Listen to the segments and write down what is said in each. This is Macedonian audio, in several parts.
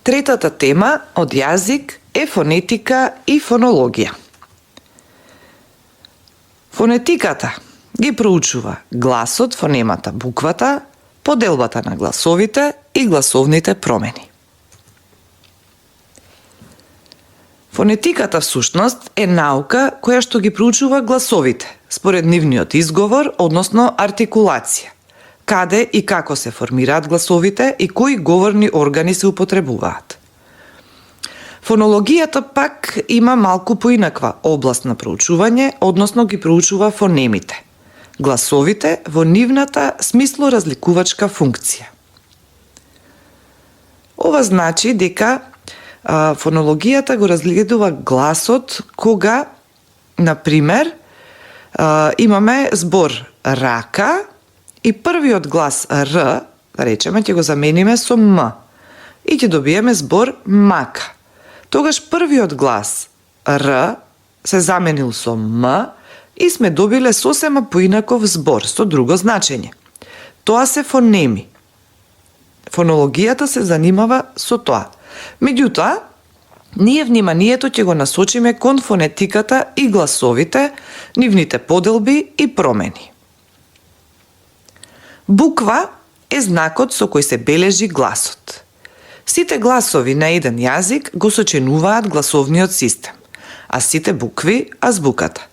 Третата тема од јазик е фонетика и фонологија. Фонетиката ги проучува гласот, фонемата, буквата, поделбата на гласовите и гласовните промени. Фонетиката всушност е наука која што ги проучува гласовите според нивниот изговор, односно артикулација, каде и како се формираат гласовите и кои говорни органи се употребуваат. Фонологијата пак има малку поинаква област на проучување, односно ги проучува фонемите, гласовите во нивната смисло-разликувачка функција. Ова значи дека фонологијата го разгледува гласот кога, например, имаме збор рака и првиот глас Р, да речеме, ќе го замениме со М и ќе добиеме збор мака. Тогаш првиот глас Р се заменил со М и сме добиле сосема поинаков збор со друго значење. Тоа се фонеми. Фонологијата се занимава со тоа. Меѓутоа, ние вниманието ќе го насочиме кон фонетиката и гласовите, нивните поделби и промени. Буква е знакот со кој се бележи гласот. Сите гласови на еден јазик го сочинуваат гласовниот систем, а сите букви азбуката.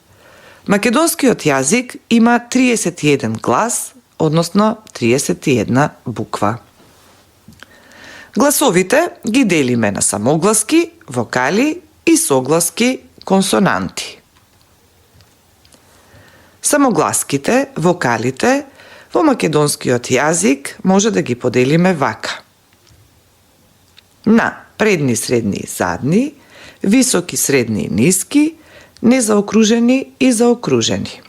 Македонскиот јазик има 31 глас, односно 31 буква. Гласовите ги делиме на самогласки, вокали и согласки, консонанти. Самогласките, вокалите, во македонскиот јазик може да ги поделиме вака: на предни, средни и задни, високи, средни и ниски, незаокружени и заокружени.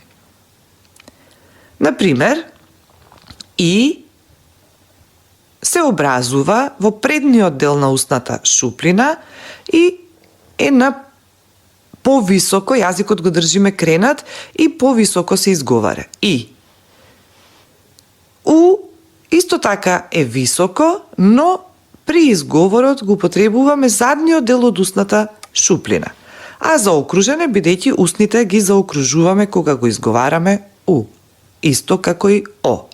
Например, и се образува во предниот дел на устната шуплина и е на повисоко, јазикот го држиме кренат и повисоко се изговара. И. У исто така е високо, но при изговорот го потребуваме задниот дел од устната шуплина. А заокружене бидејќи устните ги заокружуваме кога го изговараме у, исто како и о.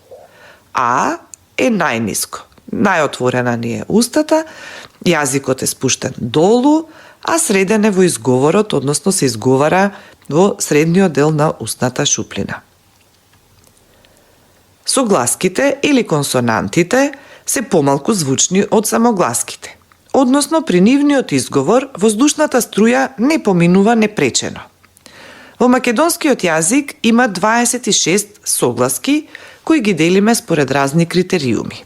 А е најниско. Најотворена ни е устата, јазикот е спуштен долу, а среден е во изговорот, односно се изговара во средниот дел на устната шуплина. Согласките или консонантите се помалку звучни од самогласките, односно при нивниот изговор воздушната струја не поминува непречено. Во македонскиот јазик има 26 согласки кои ги делиме според разни критериуми.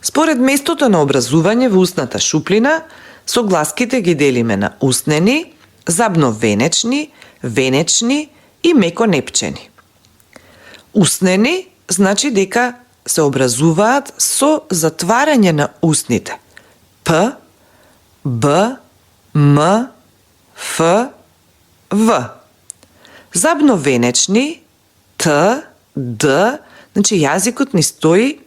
Според местото на образување во устната шуплина, согласките ги делиме на устнени, забно-венечни, венечни и меконепчени. Устнени значи дека се образуваат со затварање на устните П, Б, М, Ф, В. Забно-венечни Т, Д, значи јазикот ни стои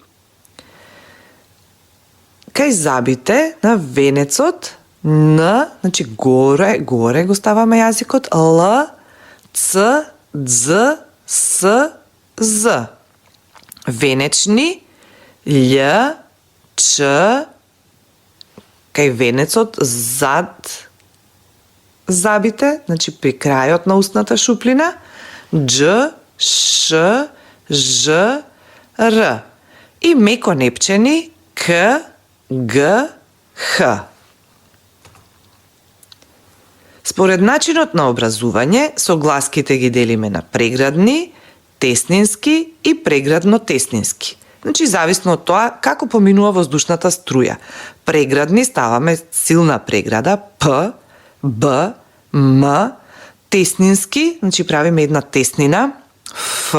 кај забите на венецот, Н, значи горе го ставаме јазикот, Л, Ц, Дз, С, З. Венечни, Л, Ч, кај венецот зад забите, значи при крајот на устната шуплина, Дж, Ш, Ж, Р. И меконепчени К, Г, Х. Според начинот на образување, согласките ги делиме на преградни, теснински и преградно-теснински. Значи, зависно од тоа како поминува воздушната струја. Преградни ставаме силна преграда П, Б, М, теснински, значи правиме една теснина, Ф,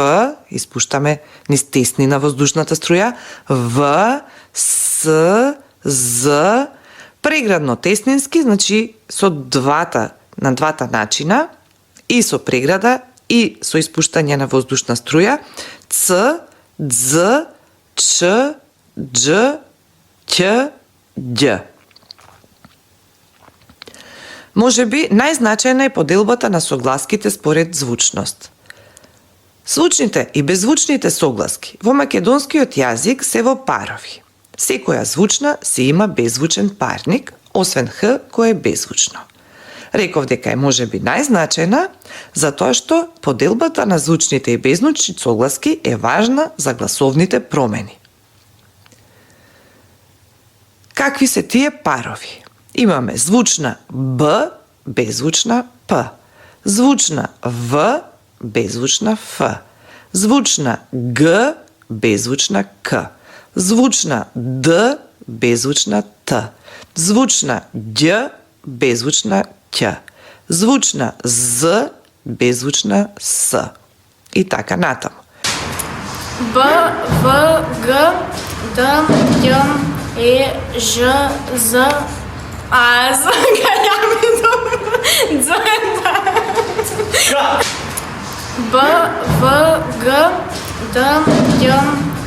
испуштаме низ теснина воздушната струја, В, С, З, преградно-теснински, значи на двата начина, и со преграда, и со испуштање на воздушна струја, Ц, Дз, Ч, Дж, Ќ, Ѓ. Може би најзначајна е поделбата на согласките според звучност. Звучните и беззвучните согласки во македонскиот јазик се во парови. Секоја звучна си има беззвучен парник, освен Х кој е беззвучно. Реков дека е можеби најзначајна, затоа што поделбата на звучните и беззвучни согласки е важна за гласовните промени. Какви се тие парови? Имаме звучна Б, беззвучна П, звучна В, беззвучна Ф, звучна Г, беззвучна К, звучна Д, беззвучна Т, звучна Ѓ, беззвучна Ќ, звучна З, беззвучна С. И така натаму. Б, В, Г, Д, Ј, Е, Ж, З, А, З, Б, В, Г, Д, Ј,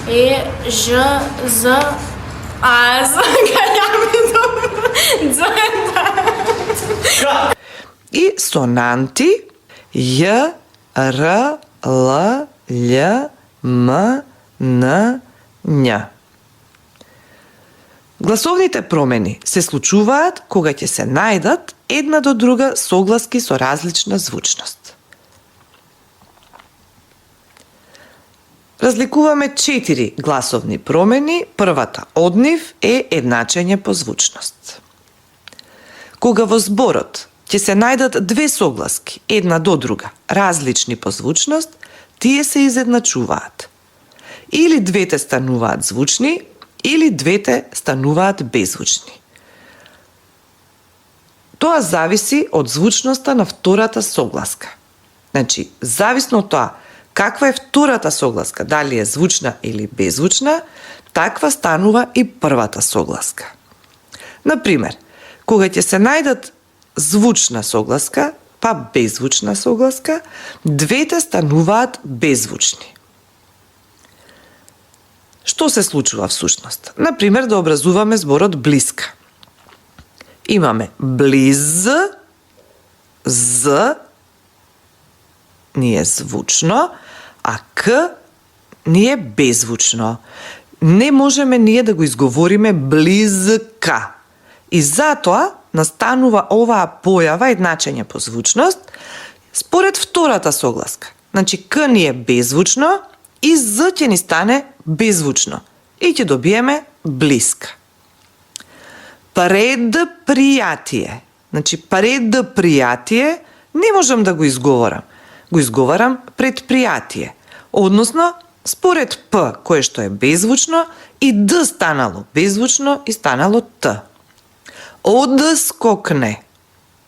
Е, Ж, З, А, З, И сонанти Ј, Р, Л, Љ, М, Н, Њ. Гласовните промени се случуваат кога ќе се најдат една до друга согласки со различна звучност. Разликуваме 4 гласовни промени, првата од нив е едначење по звучност. Кога во зборот ќе се најдат две согласки, една до друга, различни по звучност, тие се изедначуваат. Или двете стануваат звучни, или двете стануваат беззвучни. Тоа зависи од звучноста на втората согласка. Значи, зависно од тоа каква е втората согласка, дали е звучна или беззвучна, таква станува и првата согласка. Например, кога ќе се најдат звучна согласка, па беззвучна согласка, двете стануваат беззвучни. Што се случува всушност? Например, да образуваме зборот блиска. Имаме близ, з, ни е звучно, а к ни е беззвучно. Не можеме ние да го изговориме близка. И затоа настанува оваа појава едначење по звучност според втората согласка. Значи, к ни е беззвучно и з ќе ни стане беззвучно. И ќе добиеме блиска. Предпријатие. Значи, предпријатие не можам да го изговорам. Го изговарам предпријатие. Односно, според П, кое што е беззвучно, и Д станало беззвучно и станало Т. Одскокне.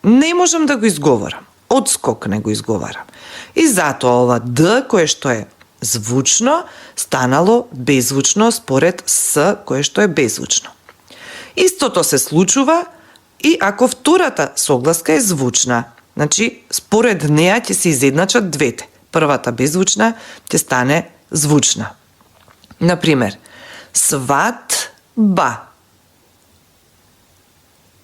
Не можам да го изговорам. Одскокне го изговарам. И затоа ова Д, кое што е звучно, станало беззвучно според С, кое што е беззвучно. Истото се случува и ако втората согласка е звучна. Значи, според неа ќе се изедначат двете. Првата беззвучна ќе стане звучна. Например, сватба.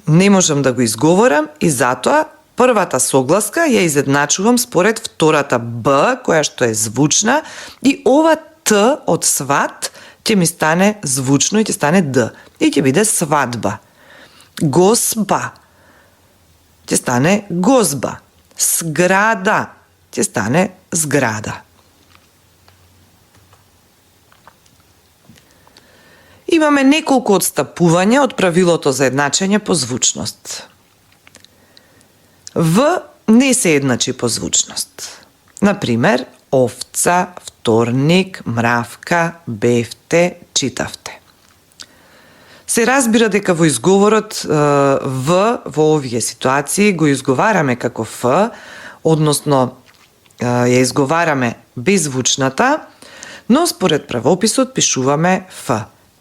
Не можам да го изговорам и затоа првата согласка ја изедначувам според втората Б, која што е звучна, и ова Т од сват ќе ми стане звучно и ќе стане Д. И ќе биде свадба. Госба ќе стане гозба. Сграда ќе стане зграда. Имаме неколку отстапувања од правилото за едначење по звучност. В не се едначи по звучност. Например, овца, вторник, мравка, бевте, читавте. Се разбира дека во изговорот В во овие ситуации го изговараме како Ф, односно ја изговараме беззвучната, но според правописот пишуваме Ф.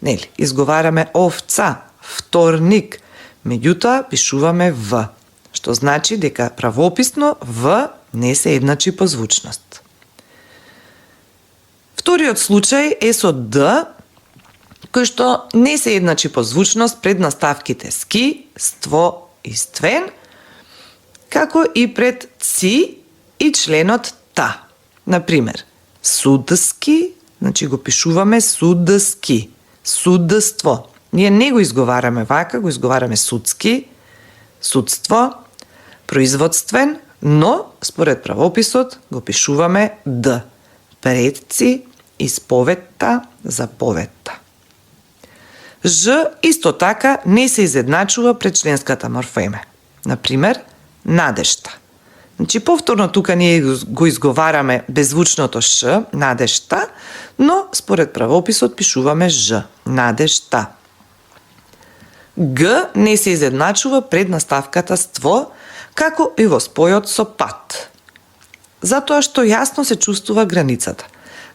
Нели, изговараме овца, вторник, меѓутоа пишуваме В, што значи дека правописно В не се едначи по звучност. Вториот случај е со Д, кои што не се едначи по звучност пред наставките ски, ство и ствен, како и пред ци и членот та. Например, судски, значи го пишуваме судски, судство. Ние не го изговараме вака, го изговараме судски, судство, производствен, но според правописот го пишуваме д. Предци, исповетта, заповедта. Ж исто така не се изедначува пред членската морфема. Например, надежта. Значи, повторно тука ние го изговараме беззвучното ш, надежта, но според правописот пишуваме ж, надежта. Г не се изедначува пред наставката ство, како и во спојот со пат. Затоа што јасно се чувствува границата.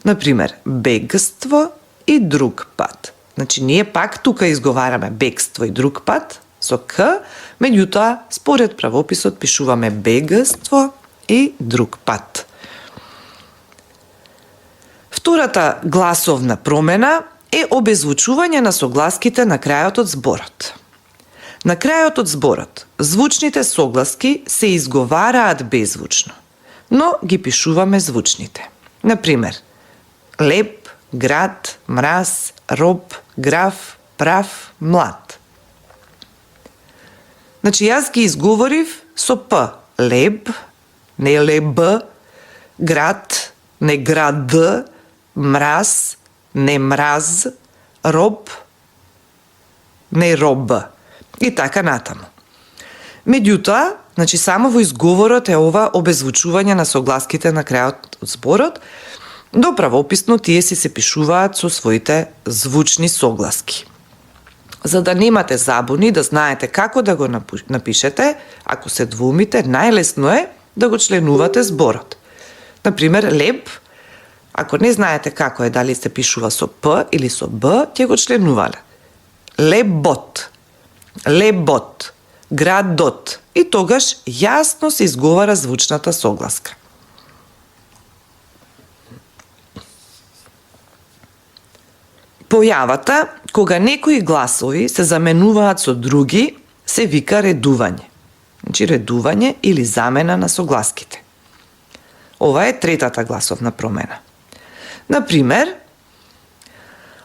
Например, бегство и друг пат. Значи, ние пак тука изговараме бегство и друг пат со к, меѓутоа, според правописот пишуваме бегство и друг пат. Втората гласовна промена е обезвучување на согласките на крајот од зборот. На крајот од зборот, звучните согласки се изговараат беззвучно, но ги пишуваме звучните. Например, леп, град, мраз, роб, граф, прав, млад. Значи, јас ги изговорив со п. Леб, не леб, град, не град, мраз, не мраз, роб, не роб. И така натаму. Меѓутоа, значи само во изговорот е ова обезвучување на согласките на крајот од зборот, до правописно тие си се пишуваат со своите звучни согласки. За да немате забуни, да знаете како да го напишете, ако се двумите, најлесно е да го членувате зборот. Например, леб, ако не знаете како е, дали се пишува со п или со б, ќе го членувале. Лебот, лебот, градот. И тогаш јасно се изговара звучната согласка. Појавата кога некои гласови се заменуваат со други се вика редување. Значи редување или замена на согласките. Ова е третата гласовна промена. Например,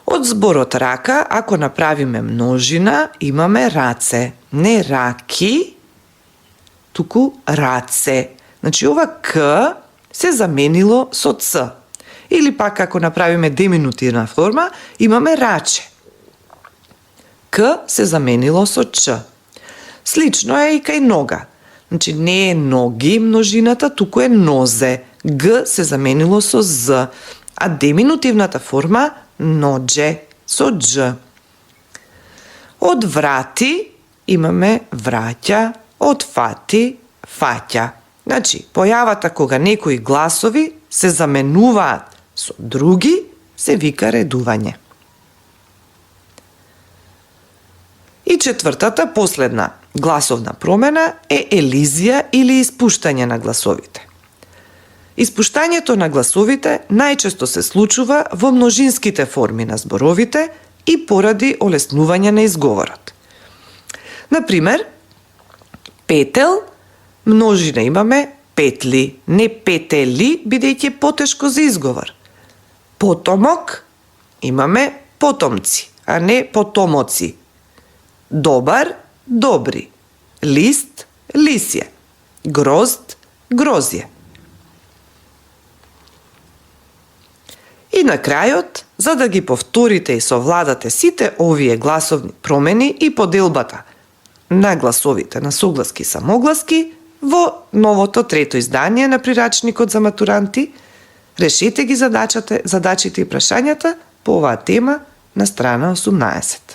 од зборот рака, ако направиме множина, имаме раце. Не раки, туку раце. Значи ова к се заменило со ц. Или пак ако направиме деминутивна форма, имаме раче. К се заменило со ч. Слично е и кај нога. Значи не е ноги множината, туку е нозе. Г се заменило со з, а деминутивната форма ноđe со дж. Од врати имаме враќа, од фати фаќа. Значи, појавата кога некои гласови се заменуваат со други се вика редување. И четвртата, последна гласовна промена е елизија или испуштање на гласовите. Испуштањето на гласовите најчесто се случува во множинските форми на зборовите и поради олеснување на изговорот. Например, петел, множина имаме петли, не петели, бидејќи е потешко за изговор. Потомок имаме потомци, а не потомоци. Добар, добри. Лист, лисје. Грозд, грозје. И на крајот, за да ги повторите и совладате сите овие гласовни промени и поделбата на гласовите на согласки и самогласки во новото трето издание на прирачникот за матуранти, решете ги задачите и прашањата по оваа тема на страна 18.